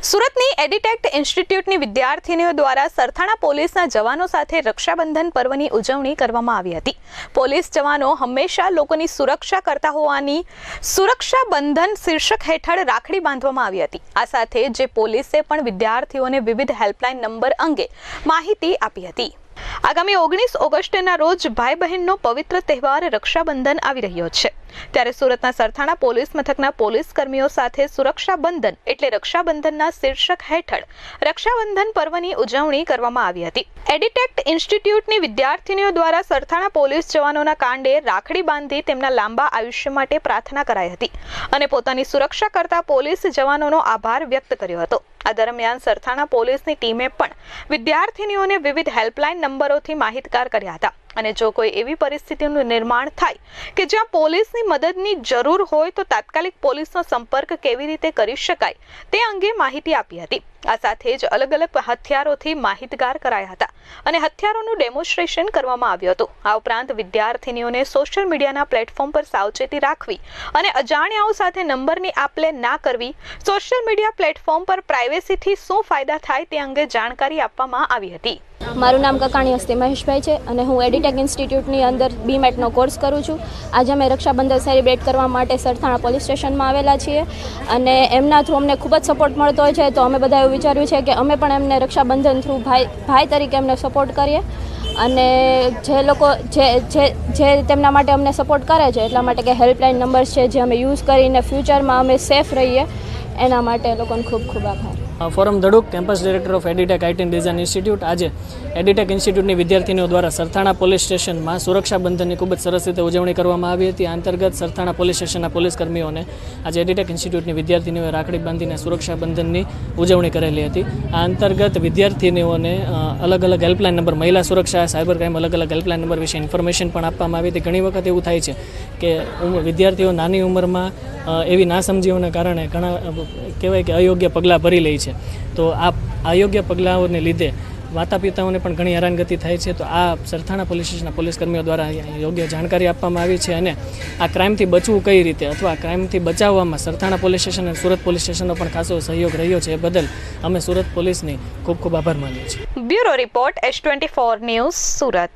સુરતની એડિટેક્ટ ઇન્સ્ટિટ્યૂટની વિદ્યાર્થીનીઓ દ્વારા સરથાણા પોલીસના જવાનો સાથે રક્ષાબંધન પર્વની ઉજવણી કરવામાં આવી હતી। પોલીસ જવાનો હંમેશા લોકોની સુરક્ષા કરતા હોવાની સુરક્ષાબંધન શીર્ષક હેઠળ રાખડી બાંધવામાં આવી હતી। આ સાથે જે પોલીસે પણ વિદ્યાર્થીઓને વિવિધ હેલ્પલાઇન નંબર અંગે માહિતી આપી હતી। આગામી 19 ઓગસ્ટના રોજ ભાઈ બહેનનો પવિત્ર તહેવાર રક્ષાબંધન આવી રહ્યો છે, ત્યારે સુરતના સરથાણા પોલીસ મથકના પોલીસ કર્મીઓ સાથે સુરક્ષાબંધન એટલે રક્ષાબંધનના શીર્ષક હેઠળ રક્ષાબંધન પર્વની ઉજવણી કરવામાં આવી હતી। એડિટેક્ટ ઇન્સ્ટિટ્યૂટની વિદ્યાર્થીનીઓ દ્વારા સરથાણા પોલીસ જવાનોના કાંડે રાખડી બાંધી તેમના લાંબા આયુષ્ય માટે પ્રાર્થના કરાઈ હતી અને પોતાની સુરક્ષા કરતા પોલીસ જવાનોનો આભાર વ્યક્ત કર્યો હતો। આ દરમિયાન સરથાણા પોલીસની ટીમે પણ વિદ્યાર્થીનીઓને વિવિધ હેલ્પલાઇન નંબરોથી માહિતગાર કર્યા હતા અને જો કોઈ એવી પરિસ્થિતિનું નિર્માણ થાય કે જ્યાં પોલીસની મદદની જરૂર હોય તો તાત્કાલિક પોલીસનો સંપર્ક કેવી રીતે કરી શકાય તે અંગે માહિતી આપી હતી। આ સાથે જ અલગ અલગ હથિયારોથી માહિતગાર કરાયા હતા અને હથિયારોનું ડેમોન્સ્ટ્રેશન કરવામાં આવ્યું હતું। આ ઉપરાંત વિદ્યાર્થીનીઓને સોશિયલ મીડિયાના પ્લેટફોર્મ પર સાવચેતી રાખવી અને અજાણ્યાઓ સાથે નંબરની આપ-લે ના કરવી, સોશિયલ મીડિયા પ્લેટફોર્મ પર પ્રાઇવેસીથી શું ફાયદા થાય તે અંગે જાણકારી આપવામાં આવી હતી। મારું નામ કકાણી હસ્તી મહેશભાઈ છે અને હું એડિટેક ઇન્સ્ટિટ્યૂટની અંદર બીમેટનો કોર્સ કરું છું। આજે અમે રક્ષાબંધન સેલિબ્રેટ કરવા માટે સરથાણા પોલીસ સ્ટેશનમાં આવેલા છીએ અને એમના થ્રુ અમને ખૂબ જ સપોર્ટ મળતો હોય છે, તો અમે બધા એવું વિચાર્યું છે કે અમે પણ એમને રક્ષાબંધન થ્રુ ભાઈ તરીકે એમને સપોર્ટ કરીએ અને જે લોકો જે તેમના માટે અમને સપોર્ટ કરે છે એટલા માટે કે હેલ્પલાઇન નંબર્સ છે જે અમે યુઝ કરીને ફ્યુચરમાં અમે સેફ રહીએ એના માટે લોકોને ખૂબ ખૂબ આભાર। Forum Dhaduk, campus director of Aditech IT and design institute. આજે એડિટેક ઇન્સ્ટિટ્યૂટની વિદ્યાર્થીનીઓ દ્વારા સરથાણા પોલીસ સ્ટેશનમાં સુરક્ષાબંધનની ખૂબ જ સરસ રીતે ઉજવણી કરવામાં આવી હતી। આ અંતર્ગત સરથાણા પોલીસ સ્ટેશનના પોલીસ કર્મીઓને આજે એડિટેક ઇન્સ્ટિટ્યૂટની વિદ્યાર્થીનીઓએ રાખડી બાંધીને સુરક્ષાબંધનની ઉજવણી કરેલી હતી। આ અંતર્ગત વિદ્યાર્થીનીઓને અલગ અલગ હેલ્પલાઇન નંબર, મહિલા સુરક્ષા, સાયબર ક્રાઇમ, અલગ અલગ હેલ્પલાઇન નંબર વિશે ઇન્ફોર્મેશન પણ આપવામાં આવી હતી। ઘણી વખત એવું થાય છે કે વિદ્યાર્થીઓ નાની ઉંમરમાં એવી નાસમજીઓને કારણે ઘણા કહેવાય કે અયોગ્ય પગલાં ભરી લે છે, તો આ અયોગ્ય પગલાંઓને લીધે માતા પિતાઓને પણ ઘણી હેરાનગતિ થાય છે। તો આ સરથાણા પોલીસ સ્ટેશનના પોલીસ કર્મીઓ દ્વારા યોગ્ય જાણકારી આપવામાં આવી છે અને આ ક્રાઇમથી બચવું કઈ રીતે અથવા ક્રાઇમથી બચાવવામાં સરથાણા પોલીસ સ્ટેશન અને સુરત પોલીસ સ્ટેશનનો પણ ખાસો સહયોગ રહ્યો છે, એ બદલ અમે સુરત પોલીસની ખૂબ ખૂબ આભાર માનીએ છીએ। Bureau report S24 news, Surat.